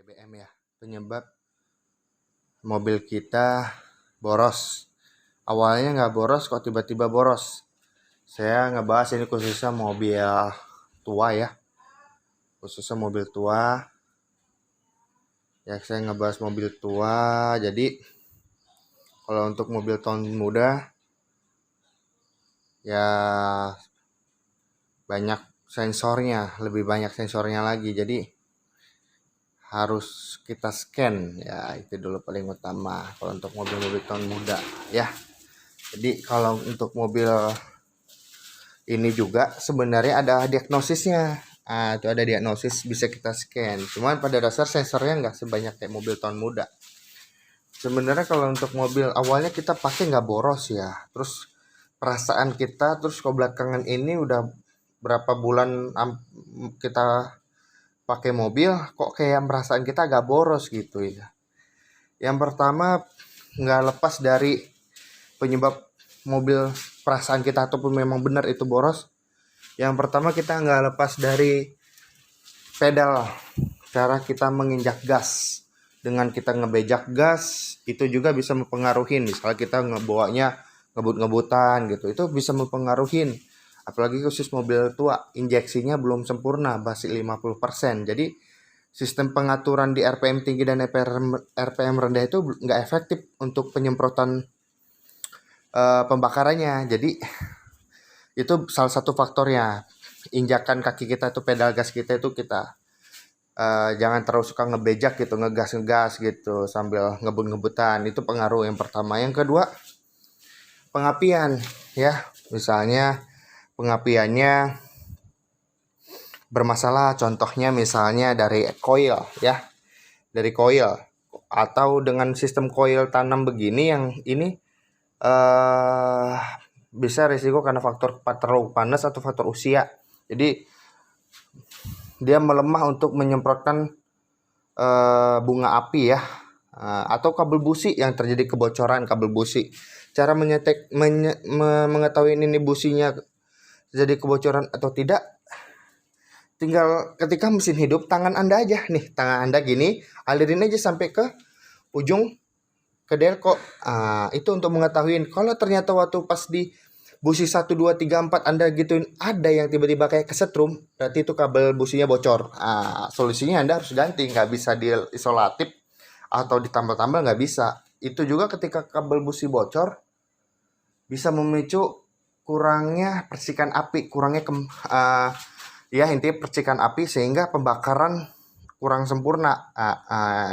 BBM ya, penyebab mobil kita boros. Awalnya nggak boros kok tiba-tiba boros. Saya ngebahas ini khususnya mobil tua ya, khususnya mobil tua. Ya saya ngebahas mobil tua. Jadi kalau untuk mobil tahun muda ya banyak sensornya, lebih banyak sensornya lagi. Jadi harus kita scan ya, itu dulu paling utama kalau untuk mobil-mobil tahun muda ya. Jadi kalau untuk mobil ini juga sebenarnya ada diagnosisnya. Itu ada diagnosis bisa kita scan. Cuman pada dasar sensornya nggak sebanyak kayak mobil tahun muda. Sebenarnya kalau untuk mobil awalnya kita pakai nggak boros ya. Terus perasaan kita terus ke belakangan ini udah berapa bulan kita pakai mobil kok kayak perasaan kita agak boros gitu ya. Yang pertama nggak lepas dari penyebab mobil perasaan kita ataupun memang benar itu boros. Yang pertama kita nggak lepas dari pedal, cara kita menginjak gas. Dengan kita ngebejak gas itu juga bisa mempengaruhi. Misalnya kita ngebawanya ngebut-ngebutan gitu, itu bisa mempengaruhi. Apalagi khusus mobil tua, injeksinya belum sempurna, masih 50%. Jadi sistem pengaturan di RPM tinggi dan RPM rendah itu nggak efektif untuk penyemprotan pembakarannya. Jadi itu salah satu faktornya. Injakan kaki kita itu, pedal gas kita itu kita jangan terlalu suka ngebejak gitu, ngegas gitu sambil ngebut-ngebutan. Itu pengaruh yang pertama. Yang kedua, pengapian ya. Misalnya pengapiannya bermasalah, contohnya misalnya dari coil ya. Dari coil atau dengan sistem coil tanam begini yang ini bisa risiko karena faktor terlalu panas atau faktor usia. Jadi dia melemah untuk menyemprotkan bunga api ya, atau kabel busi yang terjadi kebocoran kabel busi. Cara mengetahui ini businya terjadi kebocoran atau tidak, tinggal ketika mesin hidup tangan Anda aja nih, tangan Anda gini, alirin aja sampai ke ujung ke delco. Itu untuk mengetahui kalau ternyata waktu pas di busi 1, 2, 3, 4 Anda gituin ada yang tiba-tiba kayak kesetrum, berarti itu kabel businya bocor. Solusinya Anda harus ganti, nggak bisa diisolatif atau ditambal-tambal, nggak bisa. Itu juga ketika kabel busi bocor bisa memicu kurangnya percikan api, ya intinya percikan api sehingga pembakaran kurang sempurna.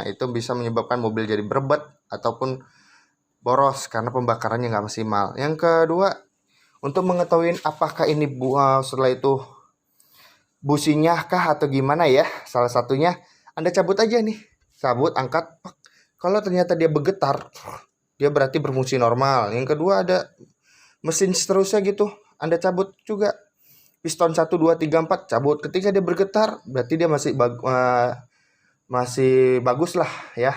Itu bisa menyebabkan mobil jadi berbet ataupun boros karena pembakarannya nggak maksimal. Yang kedua, untuk mengetahui apakah ini setelah itu businya kah atau gimana ya, salah satunya Anda cabut aja nih, cabut, angkat. Kalau ternyata dia bergetar, dia berarti berfungsi normal. Yang kedua ada mesin seterusnya gitu, Anda cabut juga. Piston 1, 2, 3, 4 cabut. Ketika dia bergetar berarti dia masih bagus lah ya.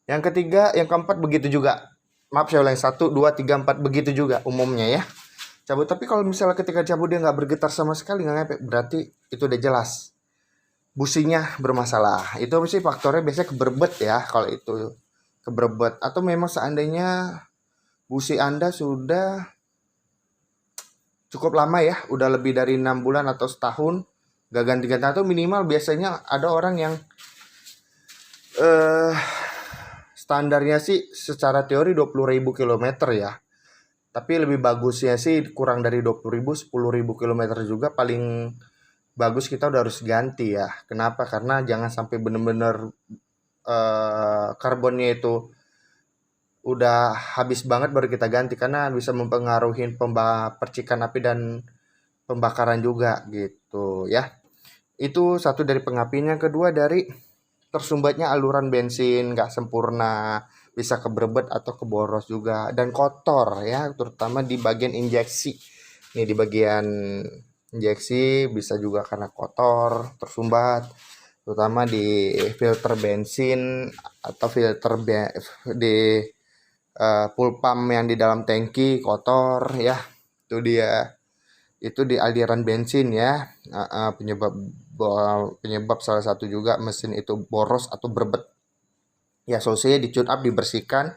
Yang ketiga, yang keempat begitu juga. Maaf saya ulang, 1, 2, 3, 4 begitu juga umumnya ya. Cabut. Tapi kalau misalnya ketika cabut dia nggak bergetar sama sekali, nggak ngepek, berarti itu udah jelas businya bermasalah. Itu sih faktornya biasanya keberbet ya, kalau itu keberbet. Atau memang seandainya busi Anda sudah cukup lama ya, udah lebih dari 6 bulan atau setahun nggak ganti-ganti, atau minimal biasanya ada orang yang standarnya sih secara teori 20.000 km ya. Tapi lebih bagusnya sih kurang dari 20.000, 10.000 km juga paling bagus kita udah harus ganti ya. Kenapa? Karena jangan sampai bener-bener karbonnya itu udah habis banget baru kita ganti, karena bisa mempengaruhi percikan api dan pembakaran juga gitu ya. Itu satu dari pengapian. Yang kedua dari tersumbatnya aluran bensin nggak sempurna, bisa keberbet atau keboros juga, dan kotor ya, terutama di bagian injeksi. Nih di bagian injeksi bisa juga karena kotor, tersumbat, terutama di filter bensin atau di full pump yang di dalam tangki kotor ya. Itu dia. itu di aliran bensin ya. Penyebab salah satu juga mesin itu boros atau berbet. Ya, solusinya di tune up, dibersihkan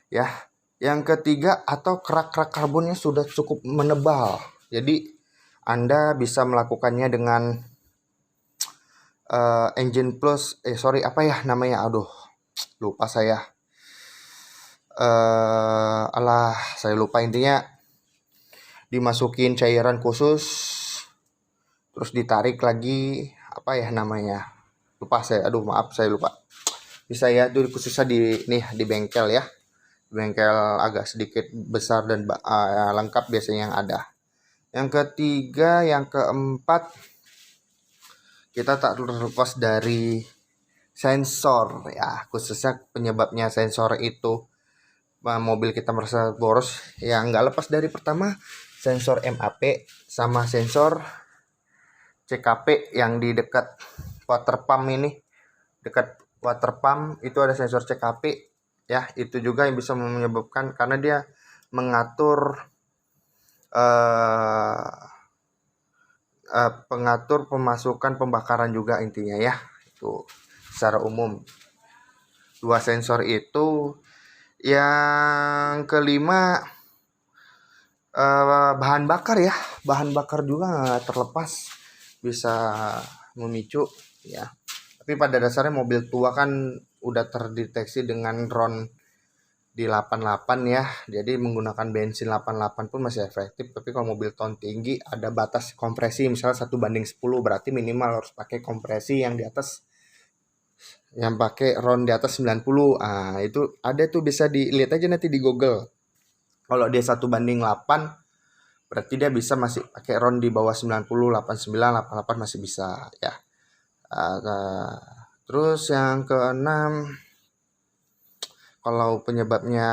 ya. Yang ketiga, atau kerak-kerak karbonnya sudah cukup menebal. Jadi Anda bisa melakukannya dengan engine plus apa ya namanya, aduh lupa saya. Saya lupa, intinya dimasukin cairan khusus terus ditarik lagi, apa ya namanya, lupa saya, aduh maaf saya lupa. Bisa ya, itu khususnya di bengkel ya, bengkel agak sedikit besar dan lengkap biasanya yang ada. Yang ketiga, yang keempat, kita tak terlepas dari sensor ya, khususnya penyebabnya sensor itu mobil kita merasa boros ya, nggak lepas dari pertama sensor MAP sama sensor CKP yang di dekat water pump ini. Dekat water pump itu ada sensor CKP ya, itu juga yang bisa menyebabkan, karena dia mengatur pengatur pemasukan pembakaran juga intinya ya. Itu secara umum dua sensor itu. Yang kelima, bahan bakar ya, bahan bakar juga nggak terlepas bisa memicu ya. Tapi pada dasarnya mobil tua kan udah terdeteksi dengan RON di 88 ya, jadi menggunakan bensin 88 pun masih efektif. Tapi kalau mobil ton tinggi ada batas kompresi, misalnya 1:10, berarti minimal harus pakai kompresi yang di atas, yang pakai RON di atas 90. Itu ada tuh, bisa dilihat aja nanti di Google. Kalau dia 1:8 berarti dia bisa masih pakai RON di bawah 90, 89, 88 masih bisa ya. Terus yang keenam, kalau penyebabnya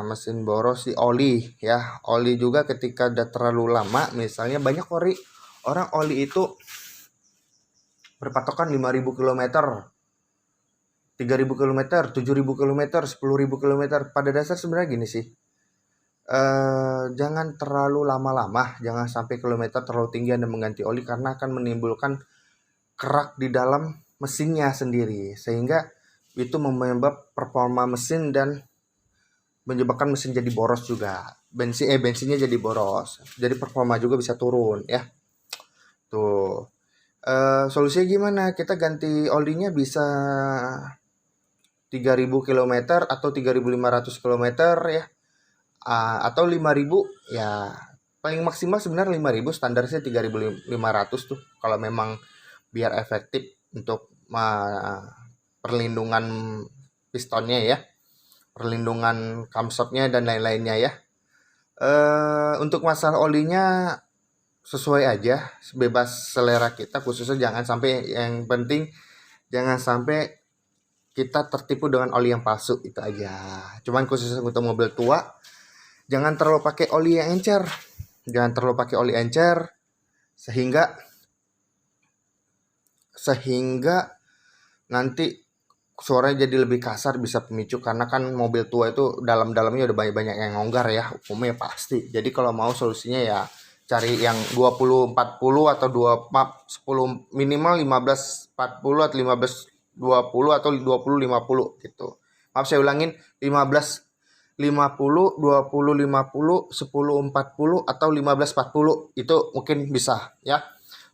mesin boros di oli ya. Oli juga ketika udah terlalu lama, misalnya banyak orang oli itu berpatokan 5.000 km, 3.000 km, 7.000 km, 10.000 km. Pada dasar sebenarnya gini sih, jangan terlalu lama-lama, jangan sampai kilometer terlalu tinggi Anda mengganti oli, karena akan menimbulkan kerak di dalam mesinnya sendiri, sehingga itu menyebabkan performa mesin dan menyebabkan mesin jadi boros juga. Bensinnya jadi boros, jadi performa juga bisa turun ya. Tuh, solusinya gimana? Kita ganti olinya bisa 3.000 km atau 3.500 km ya, atau 5.000 ya. Paling maksimal sebenarnya 5.000, standarnya 3.500 tuh, kalau memang biar efektif untuk perlindungan pistonnya ya, perlindungan camshafnya dan lain-lainnya ya. Untuk masalah olinya sesuai aja, bebas selera kita, khususnya jangan sampai, yang penting jangan sampai kita tertipu dengan oli yang palsu, itu aja. Cuman khususnya untuk mobil tua, jangan terlalu pakai oli yang encer, sehingga nanti suaranya jadi lebih kasar, bisa pemicu, karena kan mobil tua itu dalam-dalamnya udah banyak yang ngonggar ya, umumnya pasti. Jadi kalau mau solusinya ya cari yang 20-40 atau 10, minimal 15-40 atau 15-20 atau 20-50 gitu. Maaf saya ulangin, 15-50, 20-50, 10-40 atau 15-40, itu mungkin bisa ya,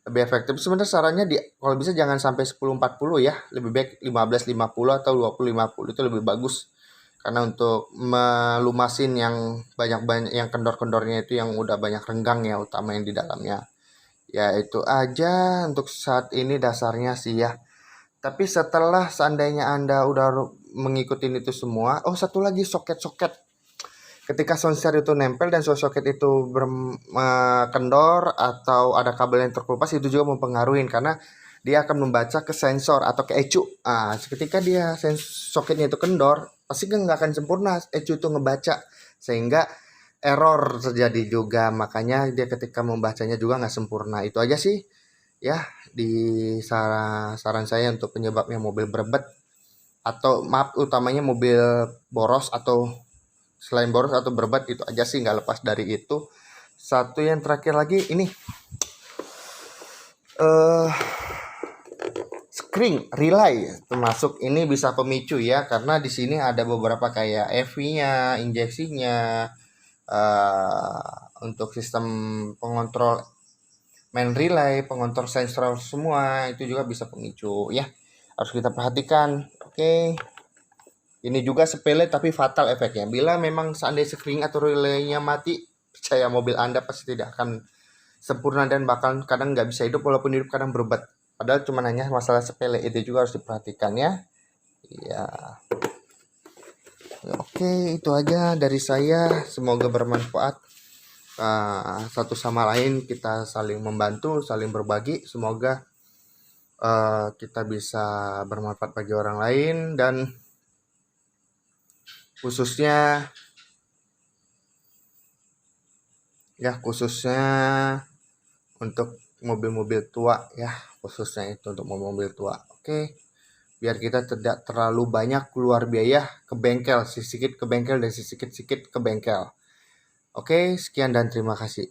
lebih efektif. Sebenarnya sarannya kalau bisa jangan sampai 10-40 ya, lebih baik 15-50 atau 20-50, itu lebih bagus, karena untuk melumasin yang banyak yang kendor-kendornya itu, yang udah banyak renggang ya, utama yang di dalamnya. Ya itu aja untuk saat ini dasarnya sih ya. Tapi setelah seandainya Anda udah mengikuti itu semua, satu lagi, soket-soket. Ketika soundshare itu nempel dan soket itu kendor atau ada kabel yang terkelupas, itu juga mempengaruhi, karena dia akan membaca ke sensor atau ke ECU. Ketika dia soketnya itu kendor, pasti kan nggak akan sempurna ECU itu ngebaca, sehingga error terjadi juga. Makanya dia ketika membacanya juga nggak sempurna. Itu aja sih ya, di saran saya untuk penyebabnya mobil berbet, atau maaf, utamanya mobil boros, atau selain boros atau berbet, itu aja sih, nggak lepas dari itu. Satu yang terakhir lagi ini screen relay, termasuk ini bisa pemicu ya, karena di sini ada beberapa kayak EV-nya, injeksinya, untuk sistem pengontrol main relay, pengontrol sensor semua itu juga bisa pemicu ya, harus kita perhatikan. Oke, ini juga sepele tapi fatal efeknya. Bila memang seandainya screen atau relaynya mati, percaya mobil Anda pasti tidak akan sempurna dan bakal kadang nggak bisa hidup, walaupun hidup kadang berobat. Padahal cuma hanya masalah sepele, itu juga harus diperhatikan ya. Ya. Oke, itu aja dari saya. Semoga bermanfaat. Satu sama lain kita saling membantu, saling berbagi. Semoga kita bisa bermanfaat bagi orang lain, dan khususnya untuk mobil-mobil tua ya, khususnya itu untuk mobil-mobil tua. Oke, biar kita tidak terlalu banyak keluar biaya ke bengkel, sedikit ke bengkel dan sedikit ke bengkel. Oke, sekian dan terima kasih.